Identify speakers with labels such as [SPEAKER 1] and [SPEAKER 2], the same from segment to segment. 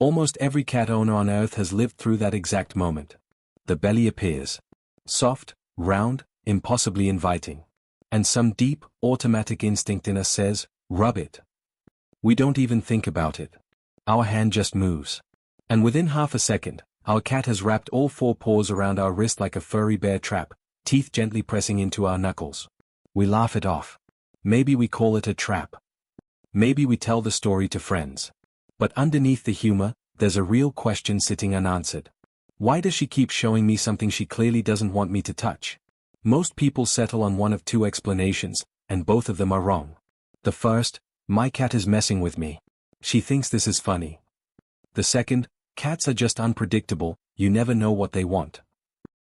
[SPEAKER 1] Almost every cat owner on Earth has lived through that exact moment. The belly appears. Soft, round, impossibly inviting. And some deep, automatic instinct in us says, rub it. We don't even think about it. Our hand just moves. And within half a second, our cat has wrapped all 4 paws around our wrist like a furry bear trap, teeth gently pressing into our knuckles. We laugh it off. Maybe we call it a trap. Maybe we tell the story to friends. But underneath the humor, there's a real question sitting unanswered. Why does she keep showing me something she clearly doesn't want me to touch? Most people settle on one of 2 explanations, and both of them are wrong. The first, my cat is messing with me. She thinks this is funny. The second, cats are just unpredictable, you never know what they want.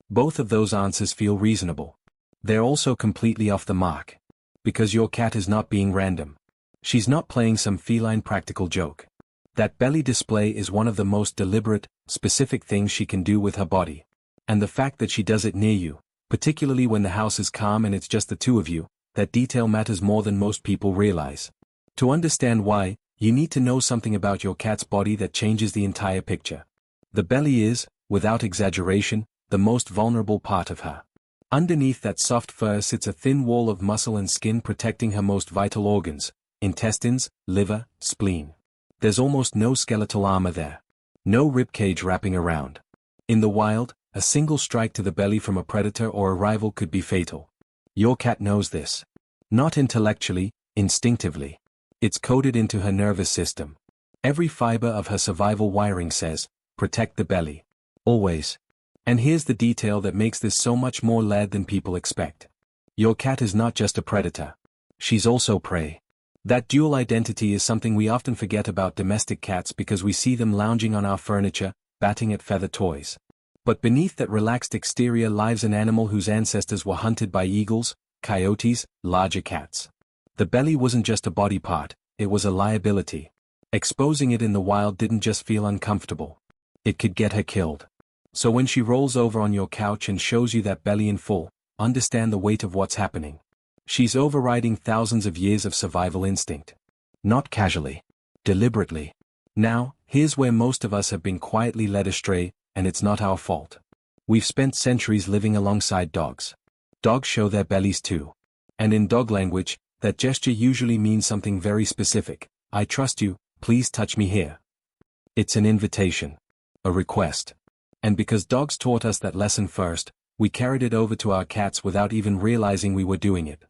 [SPEAKER 1] Both of those answers feel reasonable. They're also completely off the mark. Because your cat is not being random. She's not playing some feline practical joke. That belly display is one of the most deliberate, specific things she can do with her body. And the fact that she does it near you, particularly when the house is calm and it's just the 2 of you, that detail matters more than most people realize. To understand why, you need to know something about your cat's body that changes the entire picture. The belly is, without exaggeration, the most vulnerable part of her. Underneath that soft fur sits a thin wall of muscle and skin protecting her most vital organs, intestines, liver, spleen. There's almost no skeletal armor there. No ribcage wrapping around. In the wild, a single strike to the belly from a predator or a rival could be fatal. Your cat knows this. Not intellectually, instinctively. It's coded into her nervous system. Every fiber of her survival wiring says, protect the belly. Always. And here's the detail that makes this so much more layered than people expect. Your cat is not just a predator. She's also prey. That dual identity is something we often forget about domestic cats because we see them lounging on our furniture, batting at feather toys. But beneath that relaxed exterior lives an animal whose ancestors were hunted by eagles, coyotes, larger cats. The belly wasn't just a body part, it was a liability. Exposing it in the wild didn't just feel uncomfortable. It could get her killed. So when she rolls over on your couch and shows you that belly in full, understand the weight of what's happening. She's overriding thousands of years of survival instinct. Not casually. Deliberately. Now, here's where most of us have been quietly led astray, and it's not our fault. We've spent centuries living alongside dogs. Dogs show their bellies too. And in dog language, that gesture usually means something very specific. I trust you, please touch me here. It's an invitation. A request. And because dogs taught us that lesson first, we carried it over to our cats without even realizing we were doing it.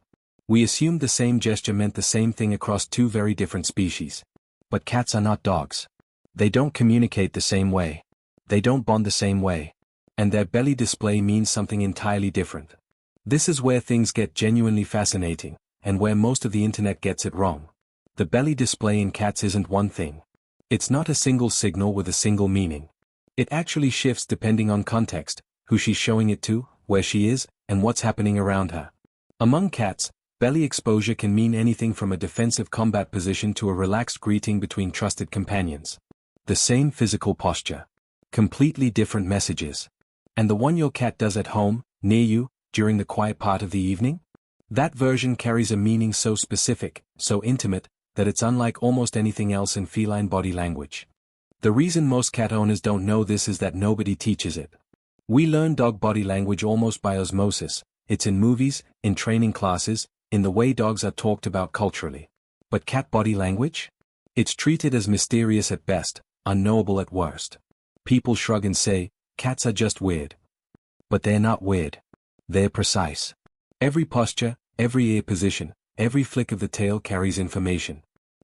[SPEAKER 1] We assumed the same gesture meant the same thing across 2 very different species. But cats are not dogs. They don't communicate the same way. They don't bond the same way. And their belly display means something entirely different. This is where things get genuinely fascinating, and where most of the internet gets it wrong. The belly display in cats isn't one thing. It's not a single signal with a single meaning. It actually shifts depending on context, who she's showing it to, where she is, and what's happening around her. Among cats, belly exposure can mean anything from a defensive combat position to a relaxed greeting between trusted companions. The same physical posture. Completely different messages. And the one your cat does at home, near you, during the quiet part of the evening? That version carries a meaning so specific, so intimate, that it's unlike almost anything else in feline body language. The reason most cat owners don't know this is that nobody teaches it. We learn dog body language almost by osmosis. It's in movies, in training classes, in the way dogs are talked about culturally. But cat body language? It's treated as mysterious at best, unknowable at worst. People shrug and say, cats are just weird. But they're not weird. They're precise. Every posture, every ear position, every flick of the tail carries information.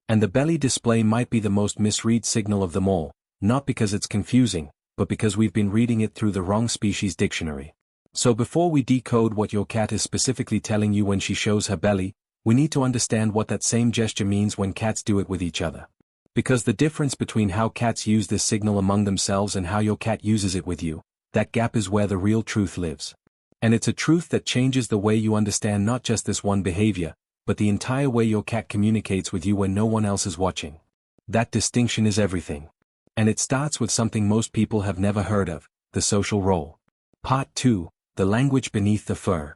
[SPEAKER 1] And the belly display might be the most misread signal of them all, not because it's confusing, but because we've been reading it through the wrong species dictionary. So before we decode what your cat is specifically telling you when she shows her belly, we need to understand what that same gesture means when cats do it with each other. Because the difference between how cats use this signal among themselves and how your cat uses it with you, that gap is where the real truth lives. And it's a truth that changes the way you understand not just this one behavior, but the entire way your cat communicates with you when no one else is watching. That distinction is everything. And it starts with something most people have never heard of, the social role. Part 2. The language beneath the fur.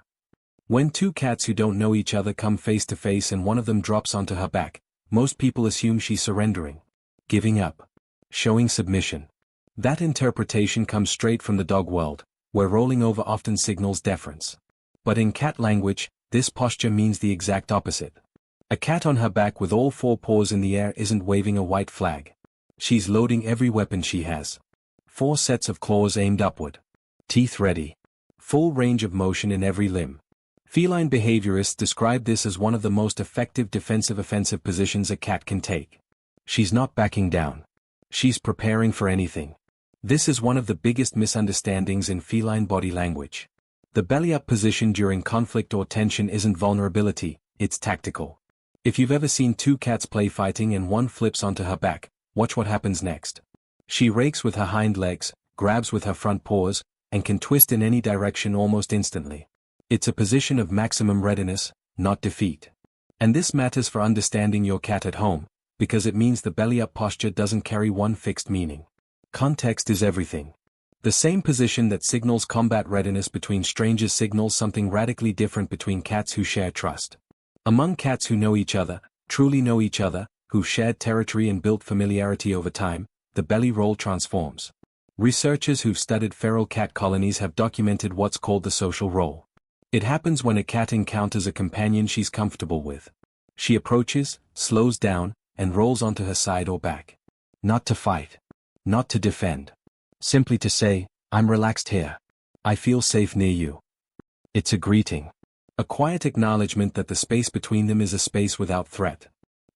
[SPEAKER 1] When 2 cats who don't know each other come face to face and one of them drops onto her back, most people assume she's surrendering. Giving up. showing submission. That interpretation comes straight from the dog world, where rolling over often signals deference. But in cat language, this posture means the exact opposite. A cat on her back with all four paws in the air isn't waving a white flag. She's loading every weapon she has. 4 sets of claws aimed upward. Teeth ready. Full range of motion in every limb. Feline behaviorists describe this as one of the most effective defensive-offensive positions a cat can take. She's not backing down. She's preparing for anything. This is one of the biggest misunderstandings in feline body language. The belly-up position during conflict or tension isn't vulnerability, it's tactical. If you've ever seen 2 cats play fighting and one flips onto her back, watch what happens next. She rakes with her hind legs, grabs with her front paws, and can twist in any direction almost instantly. It's a position of maximum readiness, not defeat. And this matters for understanding your cat at home, because it means the belly-up posture doesn't carry one fixed meaning. Context is everything. The same position that signals combat readiness between strangers signals something radically different between cats who share trust. Among cats who know each other, truly know each other, who've shared territory and built familiarity over time, the belly roll transforms. Researchers who've studied feral cat colonies have documented what's called the social roll. It happens when a cat encounters a companion she's comfortable with. She approaches, slows down, and rolls onto her side or back. Not to fight. Not to defend. Simply to say, I'm relaxed here. I feel safe near you. It's a greeting. A quiet acknowledgement that the space between them is a space without threat.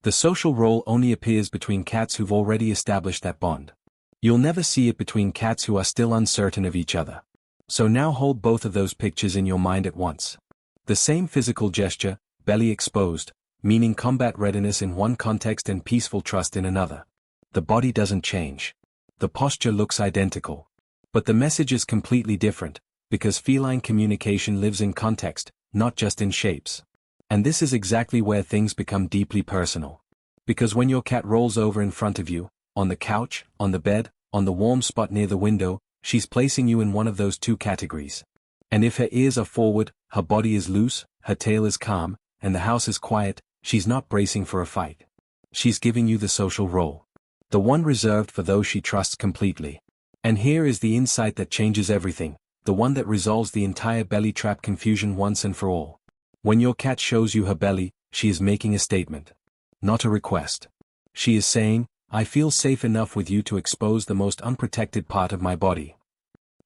[SPEAKER 1] The social role only appears between cats who've already established that bond. You'll never see it between cats who are still uncertain of each other. So now hold both of those pictures in your mind at once. The same physical gesture, belly exposed, meaning combat readiness in one context and peaceful trust in another. The body doesn't change. The posture looks identical. But the message is completely different, because feline communication lives in context, not just in shapes. And this is exactly where things become deeply personal. Because when your cat rolls over in front of you, on the couch, on the bed, on the warm spot near the window, she's placing you in one of those 2 categories. And if her ears are forward, her body is loose, her tail is calm, and the house is quiet, she's not bracing for a fight. She's giving you the social role. The one reserved for those she trusts completely. And here is the insight that changes everything, the one that resolves the entire belly trap confusion once and for all. When your cat shows you her belly, she is making a statement. Not a request. She is saying, I feel safe enough with you to expose the most unprotected part of my body.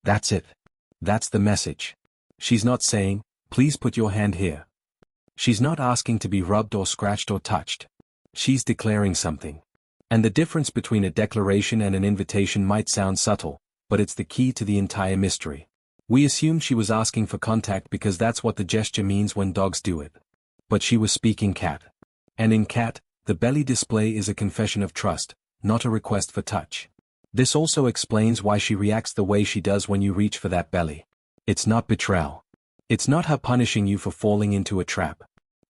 [SPEAKER 1] That's it. That's the message. She's not saying, please put your hand here. She's not asking to be rubbed or scratched or touched. She's declaring something. And the difference between a declaration and an invitation might sound subtle, but it's the key to the entire mystery. We assumed she was asking for contact because that's what the gesture means when dogs do it. But she was speaking cat. And in cat, the belly display is a confession of trust, not a request for touch. This also explains why she reacts the way she does when you reach for that belly. It's not betrayal. It's not her punishing you for falling into a trap.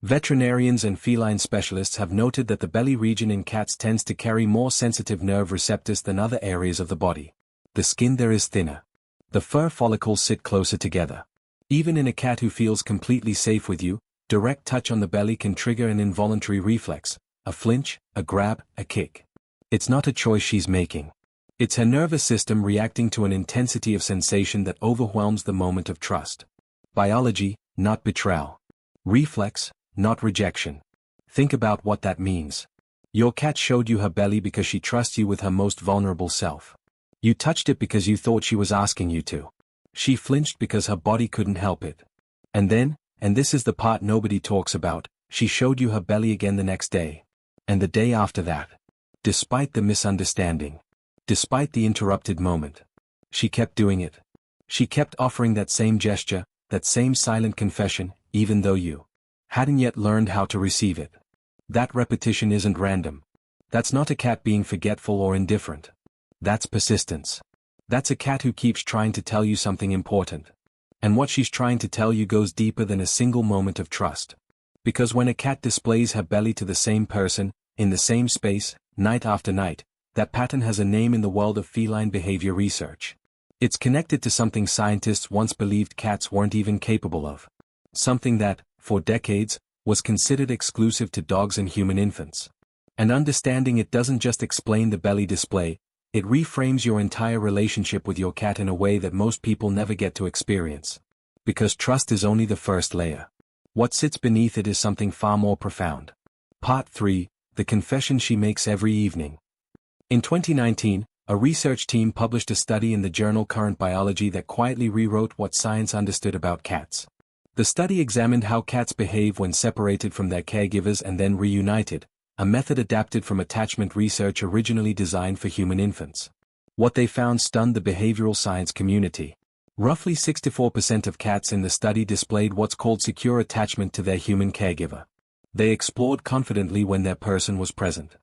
[SPEAKER 1] Veterinarians and feline specialists have noted that the belly region in cats tends to carry more sensitive nerve receptors than other areas of the body. The skin there is thinner. The fur follicles sit closer together. Even in a cat who feels completely safe with you, direct touch on the belly can trigger an involuntary reflex, a flinch, a grab, a kick. It's not a choice she's making. It's her nervous system reacting to an intensity of sensation that overwhelms the moment of trust. Biology, not betrayal. Reflex, not rejection. Think about what that means. Your cat showed you her belly because she trusts you with her most vulnerable self. You touched it because you thought she was asking you to. She flinched because her body couldn't help it. And then, and this is the part nobody talks about, she showed you her belly again the next day. And the day after that. Despite the misunderstanding. Despite the interrupted moment. She kept doing it. She kept offering that same gesture, that same silent confession, even though you hadn't yet learned how to receive it. That repetition isn't random. That's not a cat being forgetful or indifferent. That's persistence. That's a cat who keeps trying to tell you something important. And what she's trying to tell you goes deeper than a single moment of trust. Because when a cat displays her belly to the same person, in the same space, night after night, that pattern has a name in the world of feline behavior research. It's connected to something scientists once believed cats weren't even capable of. Something that, for decades, was considered exclusive to dogs and human infants. And understanding it doesn't just explain the belly display, It reframes your entire relationship with your cat in a way that most people never get to experience. Because trust is only the first layer. What sits beneath it is something far more profound. Part 3, the confession she makes every evening. In 2019, a research team published a study in the journal Current Biology that quietly rewrote what science understood about cats. The study examined how cats behave when separated from their caregivers and then reunited, a method adapted from attachment research originally designed for human infants. What they found stunned the behavioral science community. Roughly 64% of cats in the study displayed what's called secure attachment to their human caregiver. They explored confidently when their person was present.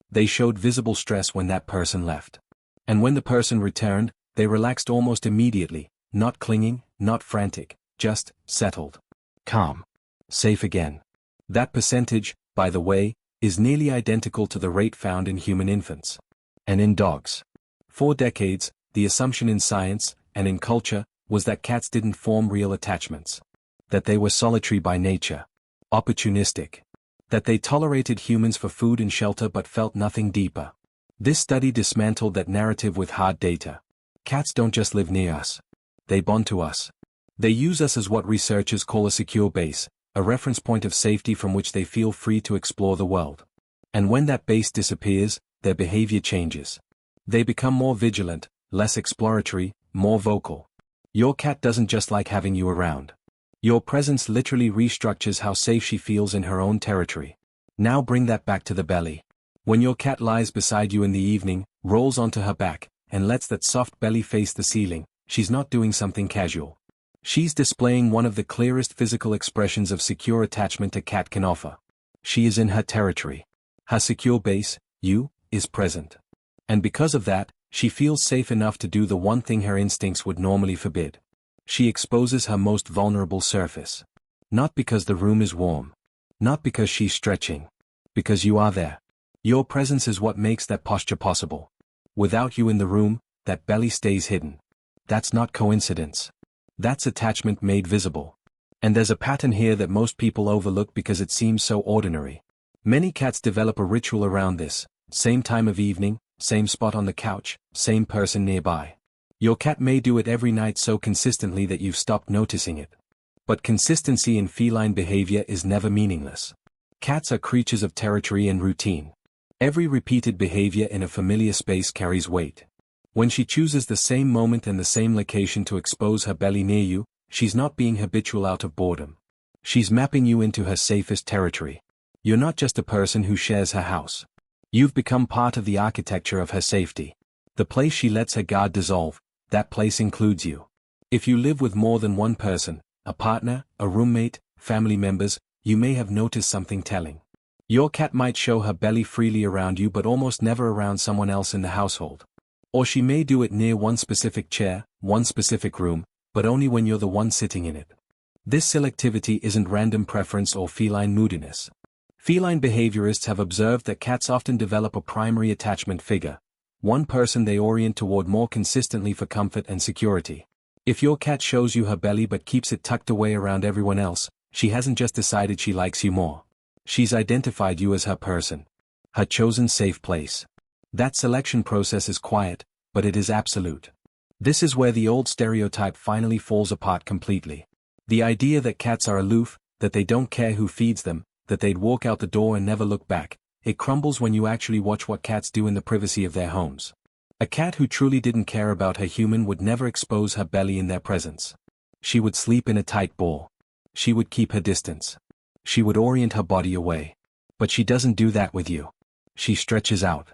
[SPEAKER 1] They showed visible stress when that person left. And when the person returned, they relaxed almost immediately, not clinging, not frantic, just settled. Calm. Safe again. That percentage, by the way, is nearly identical to the rate found in human infants. And in dogs. For decades, the assumption in science, and in culture, was that cats didn't form real attachments. That they were solitary by nature. Opportunistic. That they tolerated humans for food and shelter but felt nothing deeper. This study dismantled that narrative with hard data. Cats don't just live near us. They bond to us. They use us as what researchers call a secure base, a reference point of safety from which they feel free to explore the world. And when that base disappears, their behavior changes. They become more vigilant, less exploratory, more vocal. Your cat doesn't just like having you around. Your presence literally restructures how safe she feels in her own territory. Now bring that back to the belly. When your cat lies beside you in the evening, rolls onto her back, and lets that soft belly face the ceiling, she's not doing something casual. She's displaying one of the clearest physical expressions of secure attachment a cat can offer. She is in her territory. Her secure base, you, is present. And because of that, she feels safe enough to do the one thing her instincts would normally forbid. She exposes her most vulnerable surface. Not because the room is warm. Not because she's stretching. Because you are there. Your presence is what makes that posture possible. Without you in the room, that belly stays hidden. That's not coincidence. That's attachment made visible. And there's a pattern here that most people overlook because it seems so ordinary. Many cats develop a ritual around this, same time of evening, same spot on the couch, same person nearby. Your cat may do it every night so consistently that you've stopped noticing it. But consistency in feline behavior is never meaningless. Cats are creatures of territory and routine. Every repeated behavior in a familiar space carries weight. When she chooses the same moment and the same location to expose her belly near you, she's not being habitual out of boredom. She's mapping you into her safest territory. You're not just a person who shares her house. You've become part of the architecture of her safety. The place she lets her guard dissolve, that place includes you. If you live with more than one person, a partner, a roommate, family members, you may have noticed something telling. Your cat might show her belly freely around you but almost never around someone else in the household. Or she may do it near one specific chair, one specific room, but only when you're the one sitting in it. This selectivity isn't random preference or feline moodiness. Feline behaviorists have observed that cats often develop a primary attachment figure, one person they orient toward more consistently for comfort and security. If your cat shows you her belly but keeps it tucked away around everyone else, she hasn't just decided she likes you more. She's identified you as her person. Her chosen safe place. That selection process is quiet, but it is absolute. This is where the old stereotype finally falls apart completely. The idea that cats are aloof, that they don't care who feeds them, that they'd walk out the door and never look back, it crumbles when you actually watch what cats do in the privacy of their homes. A cat who truly didn't care about her human would never expose her belly in their presence. She would sleep in a tight ball. She would keep her distance. She would orient her body away. But she doesn't do that with you. She stretches out.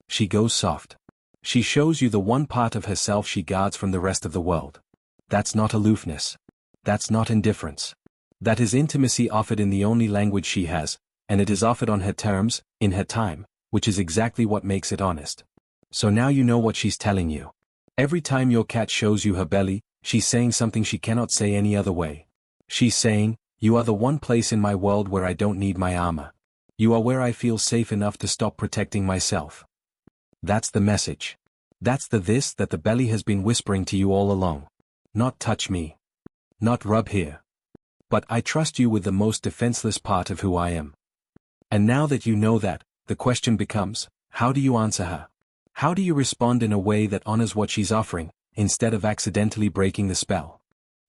[SPEAKER 1] She goes soft. She shows you the one part of herself she guards from the rest of the world. That's not aloofness. That's not indifference. That is intimacy offered in the only language she has, and it is offered on her terms, in her time, which is exactly what makes it honest. So now you know what she's telling you. Every time your cat shows you her belly, she's saying something she cannot say any other way. She's saying, you are the one place in my world where I don't need my armor. You are where I feel safe enough to stop protecting myself. That's the message. That's the this that the belly has been whispering to you all along. Not touch me. Not rub here. But I trust you with the most defenseless part of who I am. And now that you know that, the question becomes, how do you answer her? How do you respond in a way that honors what she's offering, instead of accidentally breaking the spell?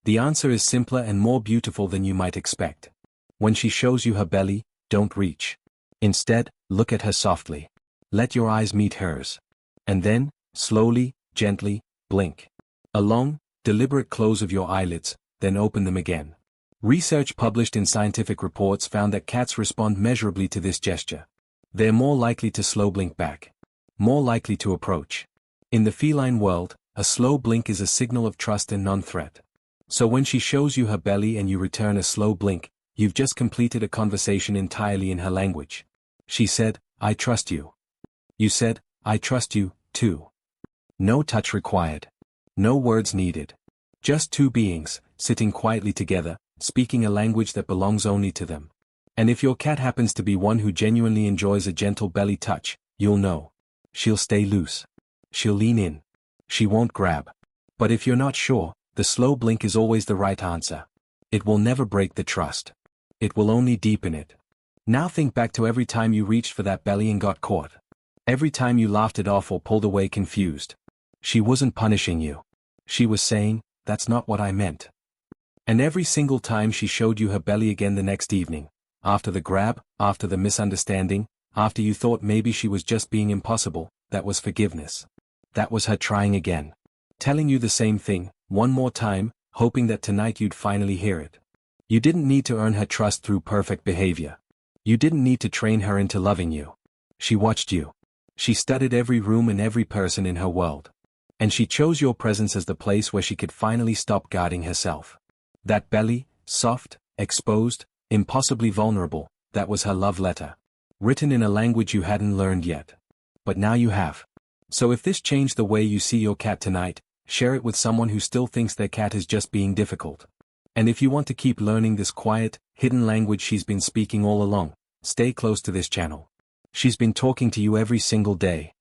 [SPEAKER 1] The answer is simpler and more beautiful than you might expect. When she shows you her belly, don't reach. Instead, look at her softly. Let your eyes meet hers. And then, slowly, gently, blink. A long, deliberate close of your eyelids, then open them again. Research published in scientific reports found that cats respond measurably to this gesture. They're more likely to slow blink back. More likely to approach. In the feline world, a slow blink is a signal of trust and non-threat. So when she shows you her belly and you return a slow blink, you've just completed a conversation entirely in her language. She said, "I trust you." You said, "I trust you, too." No touch required. No words needed. Just two beings, sitting quietly together, speaking a language that belongs only to them. And if your cat happens to be one who genuinely enjoys a gentle belly touch, you'll know. She'll stay loose. She'll lean in. She won't grab. But if you're not sure, the slow blink is always the right answer. It will never break the trust. It will only deepen it. Now think back to every time you reached for that belly and got caught. Every time you laughed it off or pulled away confused. She wasn't punishing you. She was saying, "That's not what I meant." And every single time she showed you her belly again the next evening, after the grab, after the misunderstanding, after you thought maybe she was just being impossible, that was forgiveness. That was her trying again. Telling you the same thing, one more time, hoping that tonight you'd finally hear it. You didn't need to earn her trust through perfect behavior. You didn't need to train her into loving you. She watched you. She studied every room and every person in her world. And she chose your presence as the place where she could finally stop guarding herself. That belly, soft, exposed, impossibly vulnerable, that was her love letter. Written in a language you hadn't learned yet. But now you have. So if this changed the way you see your cat tonight, share it with someone who still thinks their cat is just being difficult. And if you want to keep learning this quiet, hidden language she's been speaking all along, stay close to this channel. She's been talking to you every single day.